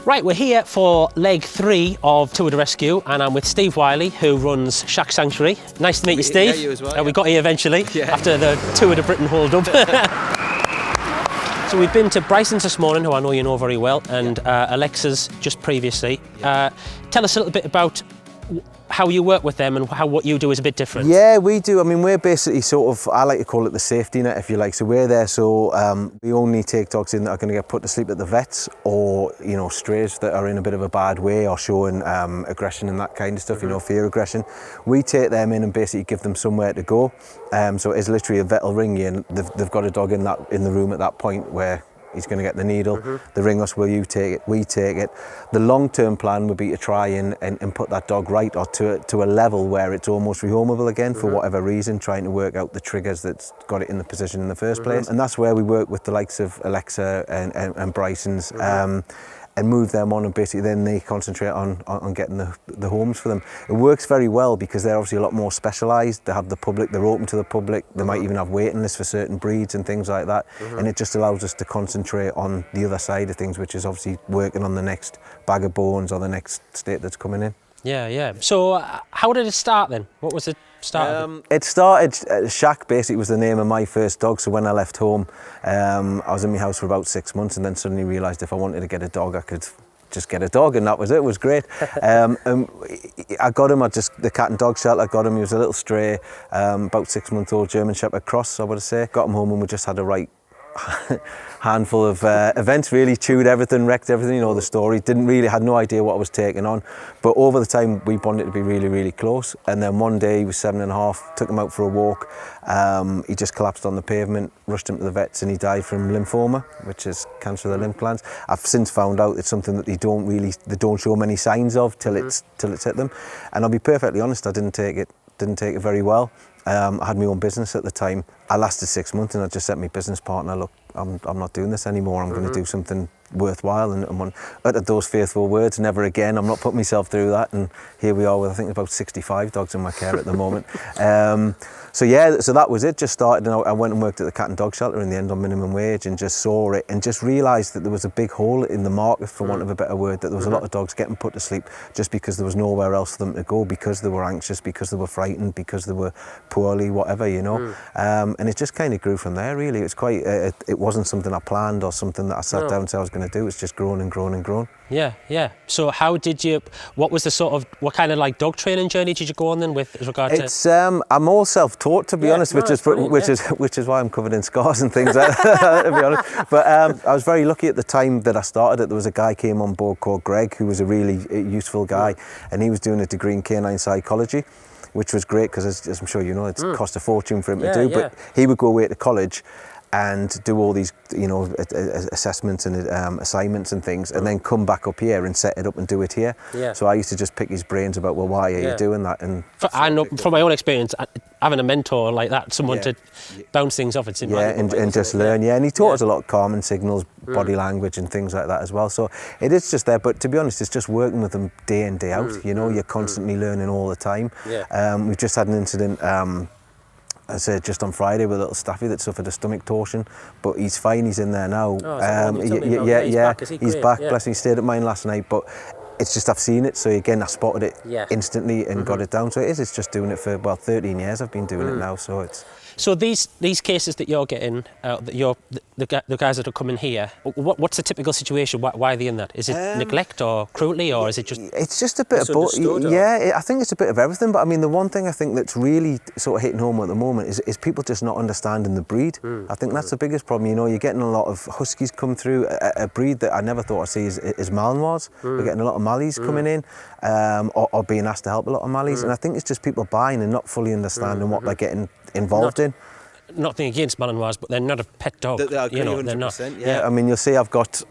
Right, we're here for leg 3 of Tour de Rescue, and I'm with Steve Wiley, who runs SHAK Sanctuary. Nice to meet you, Steve. Yeah, you as well. We got here eventually, after the Tour de Britain hold-up. So we've been to Bryson's this morning, who I know you know very well, and Alexa's just previously. Tell us a little bit about how you work with them and how what you do is a bit different. Yeah, we do. I mean, we're basically sort of, I like to call it the safety net, if you like. So we're there, so we only take dogs in that are going to get put to sleep at the vets, or, you know, strays that are in a bit of a bad way or showing aggression and that kind of stuff, you know, fear aggression. We take them in and basically give them somewhere to go. So it's literally a vet will ring you and they've got a dog in the room at that point where he's going to get the needle. They ring us, will you take it? We take it. The long-term plan would be to try and put that dog right, or to a level where it's almost rehomable again for whatever reason, trying to work out the triggers that's got it in the position in the first place. And that's where we work with the likes of Alexa and Bryson's, and move them on, and basically then they concentrate on getting the homes for them. It works very well because they're obviously a lot more specialised. They have the public, they're open to the public, they might even have waiting lists for certain breeds and things like that, and it just allows us to concentrate on the other side of things, which is obviously working on the next bag of bones or the next state that's coming in. Yeah, yeah. So how did it start then? What was it started? It started, SHAK basically was the name of my first dog. So when I left home, I was in my house for about 6 months and then suddenly realised if I wanted to get a dog, I could just get a dog, and that was it. It was great. I got him at just the cat and dog shelter. I got him, he was a little stray, about 6-month-old German Shepherd cross, I would say. Got him home and we just had a right handful of events, really chewed everything, wrecked everything, you know the story. Had no idea what I was taking on, but over the time we bonded to be really, really close. And then one day he was 7.5, took him out for a walk. He just collapsed on the pavement, rushed him to the vets, and he died from lymphoma, which is cancer of the lymph glands. I've since found out it's something that they don't show many signs of till it's hit them. And I'll be perfectly honest, I didn't take it very well. I had my own business at the time. I lasted 6 months and I just said to my business partner, look, I'm not doing this anymore. I'm going to do something worthwhile, and uttered those faithful words, never again. I'm not putting myself through that, and here we are with I think about 65 dogs in my care at the moment. So that was it. Just started, and I went and worked at the cat and dog shelter in the end on minimum wage, and just saw it and just realised that there was a big hole in the market, for want of a better word, that there was a lot of dogs getting put to sleep just because there was nowhere else for them to go, because they were anxious, because they were frightened, because they were poorly, whatever, you know. And it just kind of grew from there, really. It's quite, it wasn't something I planned or something that I sat down and said I was going to do. It's just grown and grown and grown. Yeah, yeah. So what was what kind of like dog training journey did you go on then with regard to? I'm all self-taught, to be honest, which is why I'm covered in scars and things like that, to be honest. But I was very lucky at the time that I started it. There was a guy came on board called Greg, who was a really useful guy, and he was doing a degree in canine psychology, which was great because, as I'm sure you know, it cost a fortune for him to do. But he would go away to college and do all these, you know, assessments and assignments and things, and then come back up here and set it up and do it here. So I used to just pick his brains about, well, why are you doing that? And I know from my own experience, having a mentor like that, someone to bounce things off, it's invaluable. And just learn. And he taught us a lot of calming signals, body language and things like that as well. So it is just there, but to be honest, it's just working with them day in, day out. You know, you're constantly learning all the time. We've just had an incident, I said just on Friday, with a little staffy that suffered a stomach torsion, but he's fine. He's in there now. He's back. Bless him. He stayed at mine last night, but it's just I've seen it. So again, I spotted it instantly and got it down. So it's just doing it for 13 years. I've been doing it now. So it's. So these cases that you're getting, the guys that are coming here, what's the typical situation? Why are they in that? Is it neglect or cruelty, or is it just? It's just a bit of both. Yeah, I think it's a bit of everything. But I mean, the one thing I think that's really sort of hitting home at the moment is people just not understanding the breed. I think that's the biggest problem. You know, you're getting a lot of huskies come through, a breed that I never thought I'd see is Malinois. We're getting a lot of Mallies coming in, or being asked to help a lot of Mallies, and I think it's just people buying and not fully understanding what they're getting involved in. Nothing against Malinois, but they're not a pet dog. You know, they're not. Yeah, I mean, you'll see I've got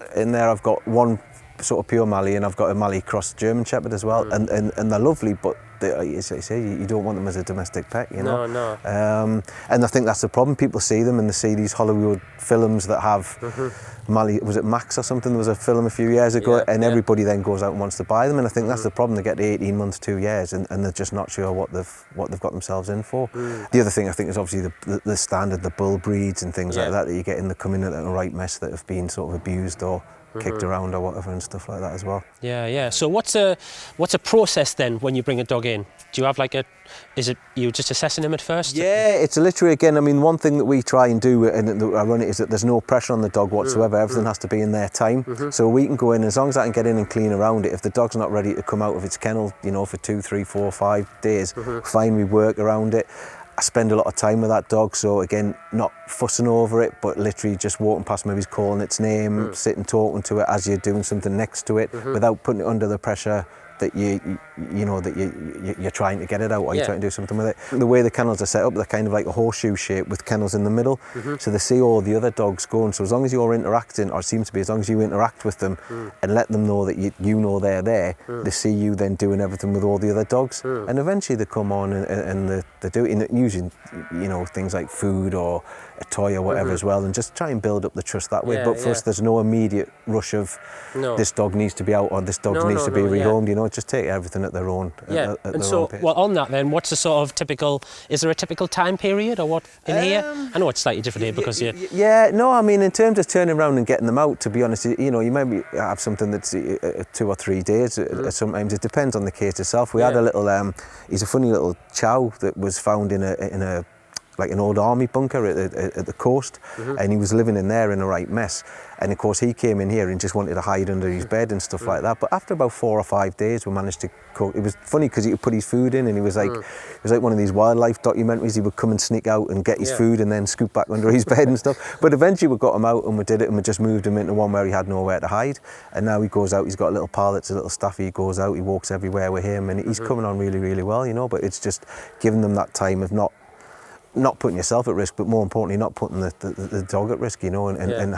one sort of pure Mallee, and I've got a Mallee cross German Shepherd as well, and they're lovely, but as I say, you don't want them as a domestic pet, you know. No. And I think that's the problem. People see them and they see these Hollywood films that have Mallee, was it Max or something? There was a film a few years ago, and everybody then goes out and wants to buy them. And I think that's the problem. They get to 18 months, 2 years, and they're just not sure what they've got themselves in for. The other thing I think is obviously the standard, the bull breeds and things like that you get in the coming in a right mess that have been sort of abused or kicked around or whatever and stuff like that as well. Yeah. So what's a process then when you bring a dog in? Do you have is it you just assessing him at first? Yeah, it's literally, again, I mean, one thing that we try and do, and that I run it, is that there's no pressure on the dog whatsoever. Everything has to be in their time. So we can go in, as long as I can get in and clean around it. If the dog's not ready to come out of its kennel, for 2, 3, 4, 5 days, fine, we work around it. I spend a lot of time with that dog, so again, not fussing over it, but literally just walking past, maybe calling its name, sitting talking to it as you're doing something next to it, without putting it under the pressure that you're trying to get it out, or you're trying to do something with it. The way the kennels are set up, they're kind of like a horseshoe shape with kennels in the middle, so they see all the other dogs going. So as long as you're interacting, or seems to be, as long as you interact with them and let them know that you know they're there, they see you then doing everything with all the other dogs, and eventually they come on and they do it, and using things like food or a toy or whatever as well, and just try and build up the trust that way. But for us, there's no immediate rush of this dog needs to be out or this dog needs to be rehomed. Just take everything at their own. At and their so, own pace. well, on that then, what's the sort of typical? Is there a typical time period or what in here? I know it's slightly different here because you. Yeah, no, I mean, in terms of turning around and getting them out, to be honest, you maybe have something that's 2 or 3 days. Sometimes it depends on the case itself. We had a little. He's a funny little chow that was found in a like an old army bunker at the coast, and he was living in there in a right mess. And of course he came in here and just wanted to hide under his bed and stuff like that. But after about 4 or 5 days, we managed to cook. It was funny because he could put his food in, and he was like, it was like one of these wildlife documentaries. He would come and sneak out and get his food and then scoop back under his bed and stuff. But eventually we got him out and we did it, and we just moved him into one where he had nowhere to hide. And now he goes out. He's got a little pal that's a little staffy. He goes out. He walks everywhere with him, and he's coming on really, really well. But it's just giving them that time of not putting yourself at risk, but more importantly, not putting the dog at risk, and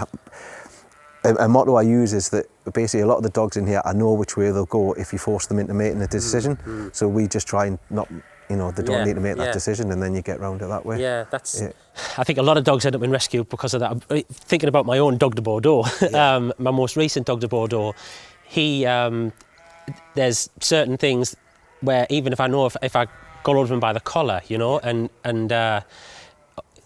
a motto I use is that basically a lot of the dogs in here, I know which way they'll go if you force them into making a decision. So we just try and not, they don't need to make that decision, and then you get round it that way. Yeah, that's. Yeah. I think a lot of dogs end up in rescue because of that. I'm thinking about my own dog de Bordeaux, my most recent dog de Bordeaux, he, there's certain things where even if I know if I got hold of him by the collar, and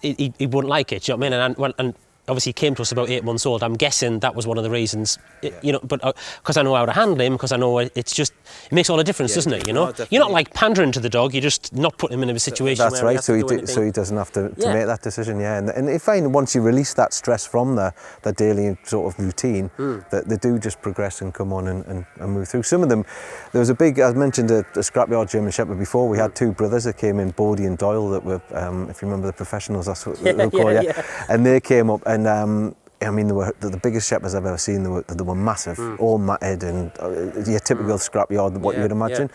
he wouldn't like it, do you know what I mean? And obviously he came to us about 8 months old. I'm guessing that was one of the reasons, but because I know how to handle him, because I know it makes all the difference, doesn't it? No, you're not like pandering to the dog. You're just not putting him in a situation. That's where right. So he doesn't have to make that decision. Yeah, and I find once you release that stress from the daily sort of routine, that they do just progress and come on and move through. Some of them, there was I mentioned a scrapyard German Shepherd before. We had 2 brothers that came in, Bodie and Doyle, that were, if you remember the professionals, that's what they'll call you. And they came up and. I mean, they were the biggest shepherds I've ever seen. They were massive, all matted, and your typical scrapyard, what you would imagine.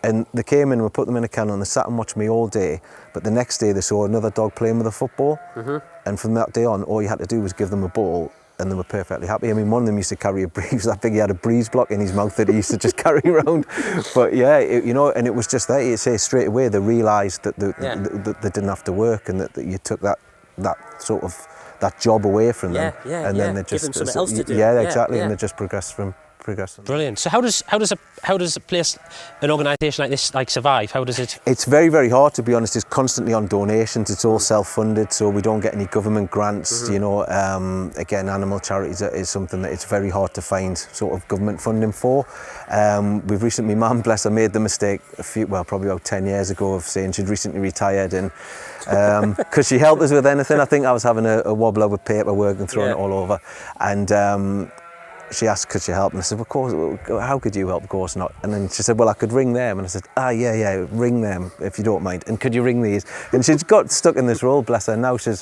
And they came in and we put them in a kennel, and they sat and watched me all day. But the next day they saw another dog playing with a football, and from that day on, all you had to do was give them a ball, and they were perfectly happy. I mean, one of them used to carry a breeze that big. He had a breeze block in his mouth that he used to just carry around. But yeah, and it was just that. You say straight away they realised that they didn't have to work, and that you took that sort of that job away from them, and then they just give them something else to do. Yeah, exactly, and they just progress. Brilliant. So how does a place, an organisation like this, survive? How does it? It's very, very hard, to be honest. It's constantly on donations. It's all self-funded, so we don't get any government grants. Again, animal charities is something that it's very hard to find sort of government funding for. We've recently, Mum, bless her, made the mistake probably about 10 years ago of saying she'd recently retired, and because she helped us with anything. I think I was having a wobbler with paperwork and throwing it all over, and she asked, could she help? And I said, of course, how could you help? Of course not. And then she said, well, I could ring them. And I said, yeah, ring them if you don't mind. And could you ring these? And she's got stuck in this role, bless her. Now she'll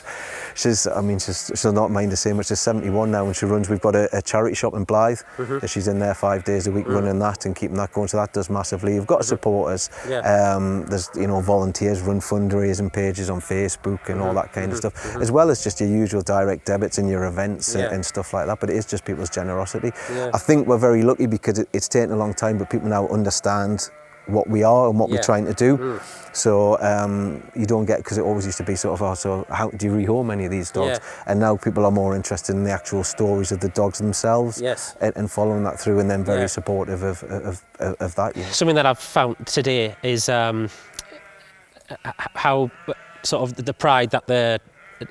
not mind the same much. She's 71 now, and we've got a charity shop in Blythe. That she's in there 5 days a week running that and keeping that going. So that does massively. You've got supporters. There's, volunteers run fundraising pages on Facebook and all that kind of stuff, as well as just your usual direct debits and your events and stuff like that. But it is just people's generosity. I think we're very lucky because it's taken a long time, but people now understand what we are and what we're trying to do. So you don't get, because it always used to be sort of, so how do you rehome any of these dogs? And now people are more interested in the actual stories of the dogs themselves and following that through, and then very supportive of that. Something that I've found today is how sort of the pride that the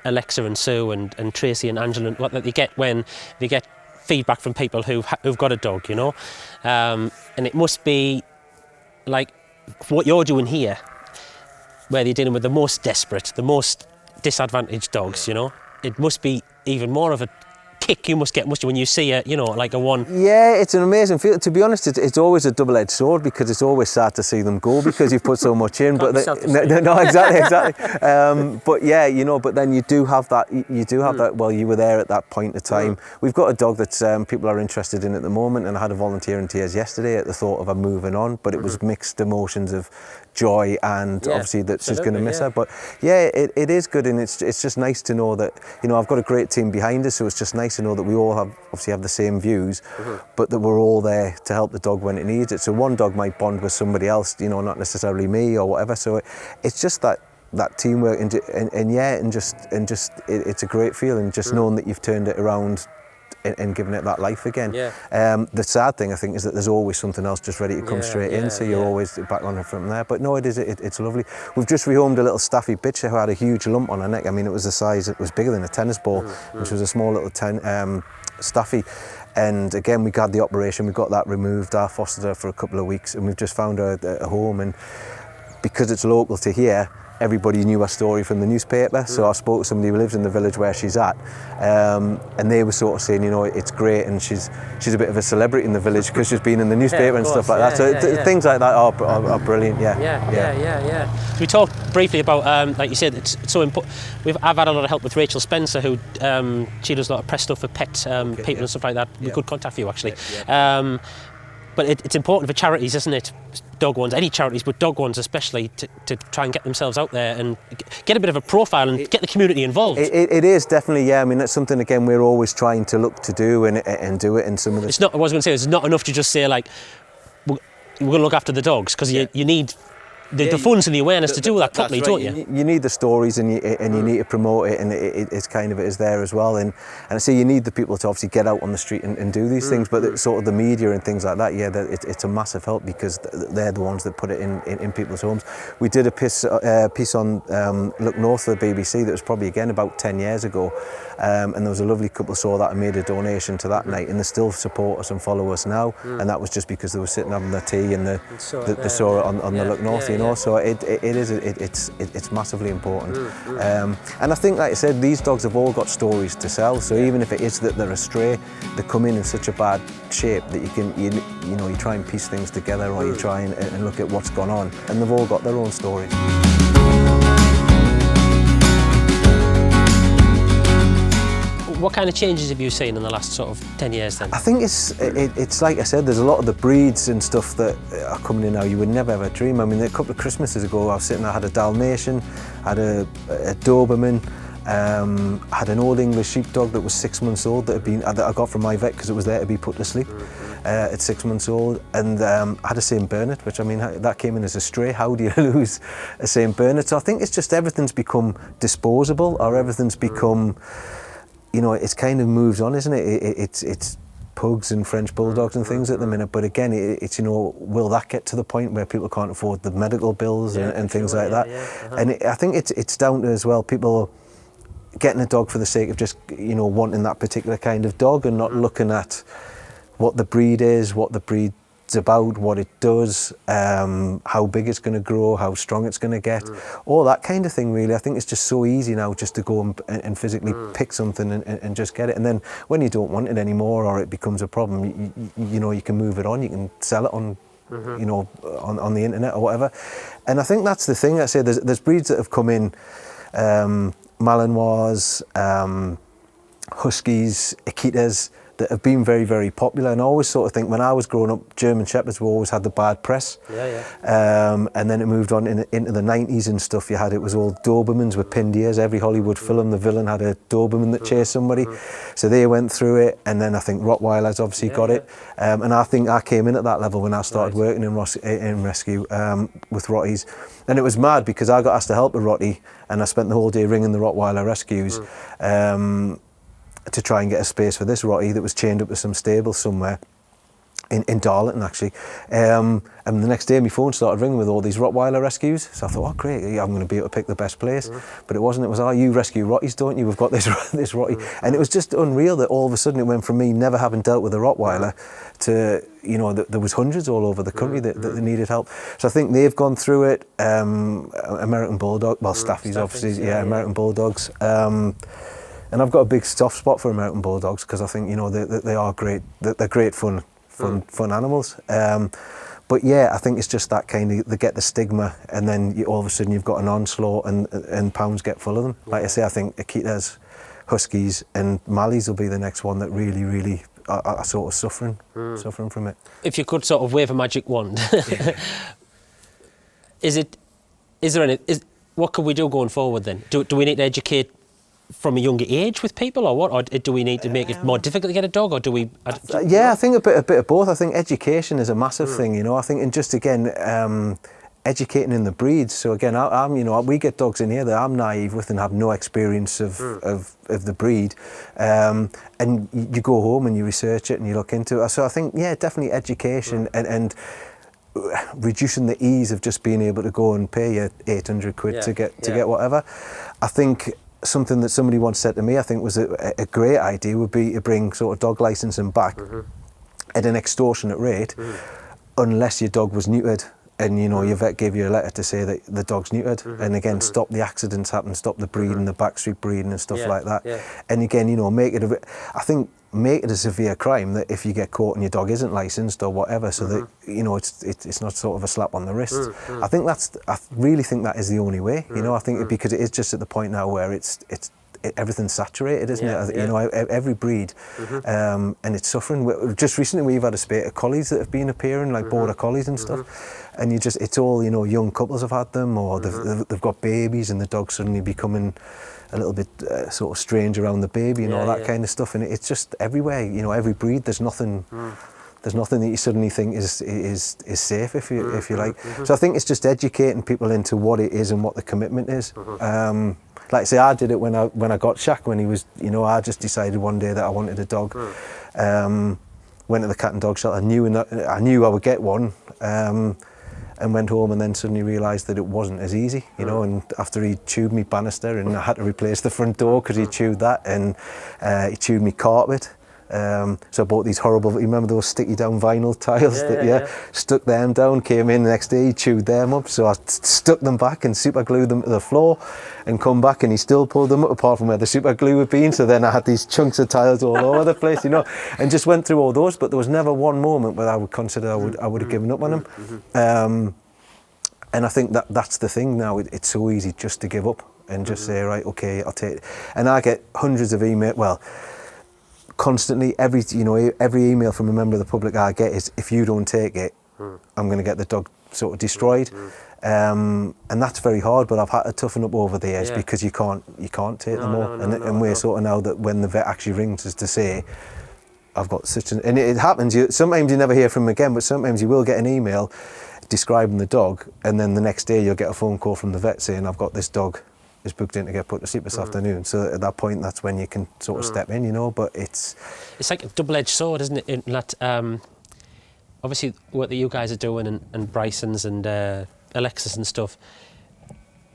Alexa and Sue and Tracy and Angela, what that they get when they get feedback from people who've got a dog, you know, and it must be like what you're doing here, where you're dealing with the most desperate, the most disadvantaged dogs, you know. It must be even more of a kick you must get, must you, when you see a, you know, like a one. Yeah, it's an amazing feeling. To be honest, it's always a double-edged sword, because it's always sad to see them go because you've put so much in. But no, exactly. But yeah, you know, but then you do have that. You do have that. Well, you were there at that point of time. We've got a dog that people are interested in at the moment, and I had a volunteer in tears yesterday at the thought of her moving on. But it was mixed emotions of joy and obviously that she's going to miss her. But yeah, it is good, and it's just nice to know that, you know, I've got a great team behind us, so it's just nice to know that we all have the same views, but that we're all there to help the dog when it needs it. So one dog might bond with somebody else, you know, not necessarily me or whatever. So it's just that teamwork, and it's a great feeling just knowing that you've turned it around and giving it that life again. The sad thing, I think, is that there's always something else just ready to come straight in, so you're always back on it from there. But no, it's lovely. We've just rehomed a little staffy bitch who had a huge lump on her neck. I mean, it was the size, it was bigger than a tennis ball, which was a small little staffy. And again, we had the operation, we got that removed. I fostered her for a couple of weeks, and we've just found her a home. And because it's local to here, everybody knew her story from the newspaper, so I spoke to somebody who lives in the village where she's at, and they were sort of saying, you know, it's great, and she's a bit of a celebrity in the village because she's been in the newspaper and stuff like that. So things like that are brilliant. So we talked briefly about, like you said, it's so important. I've had a lot of help with Rachael Spencer, who she does a lot of press stuff for pet people and stuff like that. We could contact you actually. But it's important for charities, isn't it? Dog ones, any charities, but dog ones especially, to try and get themselves out there and get a bit of a profile and get the community involved. It is definitely, yeah. I mean, that's something, again, we're always trying to look to do and do it in some of the... It's not, I was going to say, it's not enough to just say, like, we're going to look after the dogs, because you need the funds and the awareness to do that properly, don't you? You need the stories, and you need to promote it, and it's kind of, it is there as well. And I say you need the people to obviously get out on the street and do these things, but sort of the media and things like that, it's a massive help, because they're the ones that put it in people's homes. We did a piece on Look North for the BBC that was probably, again, about 10 years ago, and there was a lovely couple saw that and made a donation to that night, and they still support us and follow us now, and that was just because they were sitting having their tea and they saw it on the Look North. You know, so it's massively important, and I think, like I said, these dogs have all got stories to sell. So even if it is that they're a stray, they come in such a bad shape that you try and piece things together, or you try and look at what's gone on, and they've all got their own stories. What kind of changes have you seen in the last sort of 10 years then? I think it's like I said, there's a lot of the breeds and stuff that are coming in now you would never ever dream. I mean, a couple of Christmases ago, I had a Dalmatian, had a Doberman, had an Old English sheepdog that was 6 months old that I got from my vet because it was there to be put to sleep at 6 months old, and had a St Bernard, which, I mean, that came in as a stray. How do you lose a St Bernard? So I think it's just everything's become disposable, or everything's become... You know, it's kind of moved on, isn't it? It's pugs and French bulldogs and things at the minute. But again, it's, you know, will that get to the point where people can't afford the medical bills and things like that? And I think it's down to, as well, people getting a dog for the sake of just, you know, wanting that particular kind of dog, and not looking at what the breed is, what the breed's about, what it does, how big it's going to grow, how strong it's going to get, all that kind of thing, really. I think it's just so easy now just to go and physically pick something and just get it. And then when you don't want it anymore, or it becomes a problem, you know, you can move it on, you can sell it on, you know, on the internet or whatever. And I think that's the thing. I say there's breeds that have come in, Malinois, Huskies, Akitas, that have been very, very popular. And I always sort of think, when I was growing up, German Shepherds always had the bad press. And then it moved on into the 90s and stuff. It was all Dobermans with pinned ears. Every Hollywood film, the villain had a Doberman that chased somebody. So they went through it. And then I think Rottweilers obviously got it. And I think I came in at that level when I started working in rescue with Rotties. And it was mad, because I got asked to help a Rottie, and I spent the whole day ringing the Rottweiler rescues to try and get a space for this Rottie that was chained up to some stable somewhere. in Darlington actually, and the next day my phone started ringing with all these Rottweiler rescues. So I thought, oh great, I'm going to be able to pick the best place. But it wasn't. It was, oh, you rescue Rotties, don't you? We've got this this Rottie, and it was just unreal that all of a sudden it went from me never having dealt with a Rottweiler to, you know, there was hundreds all over the country that needed help. So I think they've gone through it. American Bulldog, well, Staffies obviously, yeah, American Bulldogs. And I've got a big soft spot for American Bulldogs because I think, you know, they are great. They're great fun animals. But yeah, I think it's just that kind of, they get the stigma, and then all of a sudden you've got an onslaught, and pounds get full of them. Like I say, I think Akitas, Huskies and Malleys will be the next one that really are sort of suffering from it. If you could sort of wave a magic wand, what could we do going forward then? Do we need to educate from a younger age with people, or what? Or do we need to make it more difficult to get a dog, or do we? Yeah, I think a bit of both. I think education is a massive thing, you know. I think, and just again, educating in the breeds. So again, I'm you know, we get dogs in here that I'm naive with and have no experience of the breed, and you go home and you research it and you look into it. So I think, yeah, definitely education and reducing the ease of just being able to go and pay you 800 quid to get whatever. I think something that somebody once said to me, I think was a great idea, would be to bring sort of dog licensing back at an extortionate rate, unless your dog was neutered, and you know your vet gave you a letter to say that the dog's neutered, and again stop the accidents happening, stop the breeding, the backstreet breeding and stuff like that. And again, you know, make it a severe crime that if you get caught and your dog isn't licensed or whatever, so that, you know, it's not sort of a slap on the wrist. I really think that is the only way, you know. I think because it is just at the point now where everything's saturated, isn't it? You know, every breed, and it's suffering. Just recently we've had a spate of collies that have been appearing, like border collies and stuff, and it's all, you know, young couples have had them, or they've got babies and the dog's suddenly becoming a little bit sort of strange around the baby and all that kind of stuff, and it's just everywhere, you know, every breed. There's nothing that you suddenly think is safe, if you like. So I think it's just educating people into what it is and what the commitment is. Like I say, I did it when I got Shak, when he was, you know, I just decided one day that I wanted a dog. Went to the cat and dog shelter. I knew I would get one. And went home and then suddenly realised that it wasn't as easy, you know, and after he chewed me banister and I had to replace the front door because he chewed that, and he chewed me carpet. So I bought these horrible, you remember those sticky down vinyl tiles? Stuck them down, came in the next day, he chewed them up, so I stuck them back and super glued them to the floor, and come back and he still pulled them up apart from where the super glue had been, so then I had these chunks of tiles all over the place, you know, and just went through all those, but there was never one moment where I would consider I would have given up on him. And I think that's the thing now, it's so easy just to give up and just say, right, okay, I'll take it. And I get hundreds of emails, constantly, every email from a member of the public I get is, if you don't take it, I'm going to get the dog sort of destroyed. And that's very hard, but I've had to toughen up over the years because you can't take them all. And we're sort of now that when the vet actually rings us to say, I've got such an, and it happens, sometimes you never hear from them again, but sometimes you will get an email describing the dog, and then the next day you'll get a phone call from the vet saying, I've got this dog, is booked in to get put to sleep this afternoon. So at that point, that's when you can sort of step in, you know. But it's like a double-edged sword, isn't it? In that, obviously, what that you guys are doing, and Bryson's and Alexis and stuff.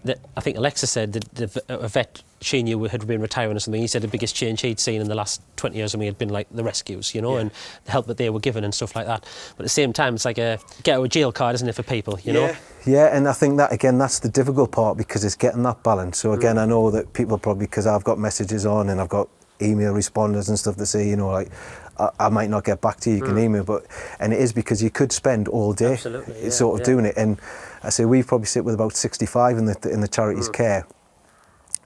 That I think Alexis said that a vet she knew had been retiring or something. He said the biggest change he'd seen in the last 20 years of me had been like the rescues, you know, and the help that they were given and stuff like that. But at the same time, it's like a get out of jail card, isn't it, for people, you know? Yeah, and I think that, again, that's the difficult part, because it's getting that balance. So again, I know that people probably, because I've got messages on and I've got email responders and stuff that say, you know, like, I might not get back to you, you can email, and it is because you could spend all day sort of doing it. And I say we probably sit with about 65 in the charity's care.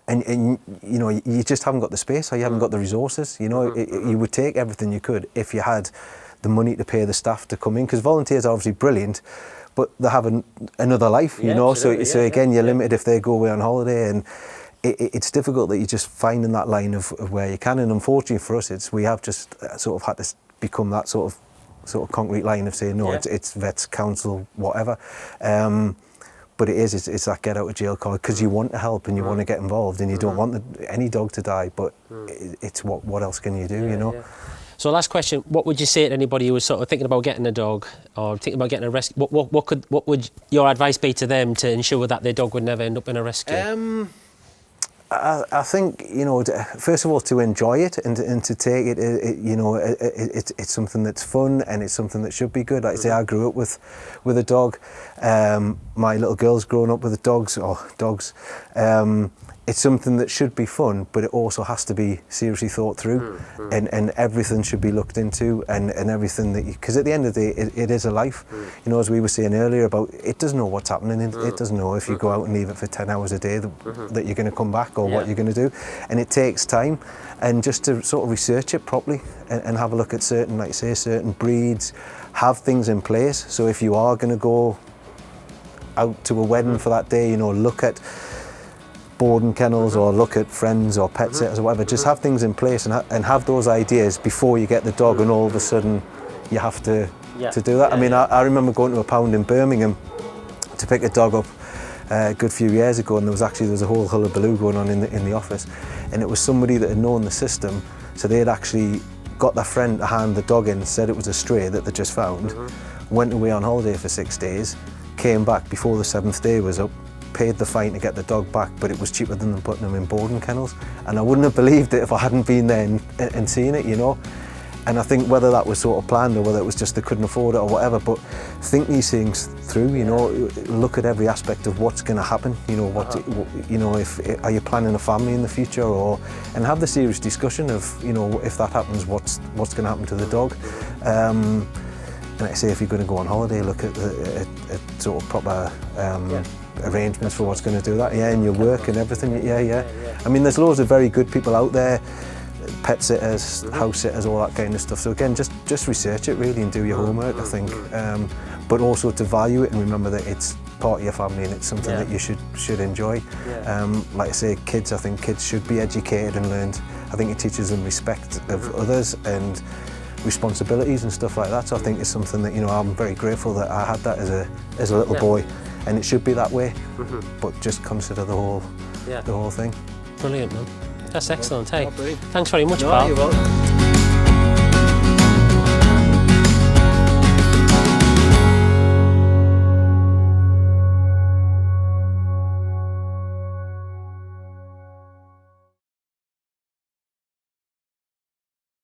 And you know, you just haven't got the space, or you haven't got the resources. You know, you would take everything you could if you had the money to pay the staff to come in, because volunteers are obviously brilliant, but they have another life, you know. So again, you're limited if they go away on holiday, and it's difficult that you're just finding that line of where you can. And unfortunately for us, we have just sort of had to become that sort of concrete line of saying no, it's vets, council, whatever. But it's that get out of jail card, because you want to help and you want to get involved, and you don't want any dog to die, but it's what else can you do, you know? So last question, what would you say to anybody who was sort of thinking about getting a dog or thinking about getting a rescue? What would your advice be to them to ensure that their dog would never end up in a rescue? I think, you know, first of all, to enjoy it and to take it, it's something that's fun and it's something that should be good. Like I say, I grew up with a dog. My little girl's grown up with dogs. It's something that should be fun, but it also has to be seriously thought through, and everything should be looked into, and everything that because at the end of the day, it is a life. You know, as we were saying earlier about, it doesn't know what's happening. It doesn't know if you go out and leave it for 10 hours a day that you're going to come back or what you're going to do, and it takes time. And just to sort of research it properly and have a look at certain, like say, certain breeds, have things in place. So if you are going to go out to a wedding for that day, you know, look at boarding kennels or look at friends or pet sitters or whatever. Just have things in place and have those ideas before you get the dog, and all of a sudden you have to do that. I mean, I remember going to a pound in Birmingham to pick a dog up a good few years ago, and there was a whole hullabaloo going on in the office, and it was somebody that had known the system, so they had actually got their friend to hand the dog in, said it was a stray that they just found, went away on holiday for 6 days, came back before the 7th day was up, paid the fine to get the dog back, but it was cheaper than them putting them in boarding kennels. And I wouldn't have believed it if I hadn't been there and seen it, you know. And I think whether that was sort of planned or whether it was just they couldn't afford it or whatever, but think these things through, you know, look at every aspect of what's going to happen, you know, if are you planning a family in the future, and have the serious discussion of, you know, if that happens, what's going to happen to the dog. And like I say, if you're going to go on holiday, look at sort of proper arrangements for what's going to do that, and your work and everything, I mean, there's loads of very good people out there, pet sitters, house sitters, all that kind of stuff. So again, just research it really and do your homework, I think, but also to value it and remember that it's part of your family and it's something that you should enjoy. Like I say, kids, I think kids should be educated and learned. I think it teaches them respect of others and responsibilities and stuff like that. So I think it's something that, you know, I'm very grateful that I had that as a little boy, and it should be that way. But just consider the whole thing. Brilliant, man. That's excellent. Hey, thanks very much, No, pal. you're welcome.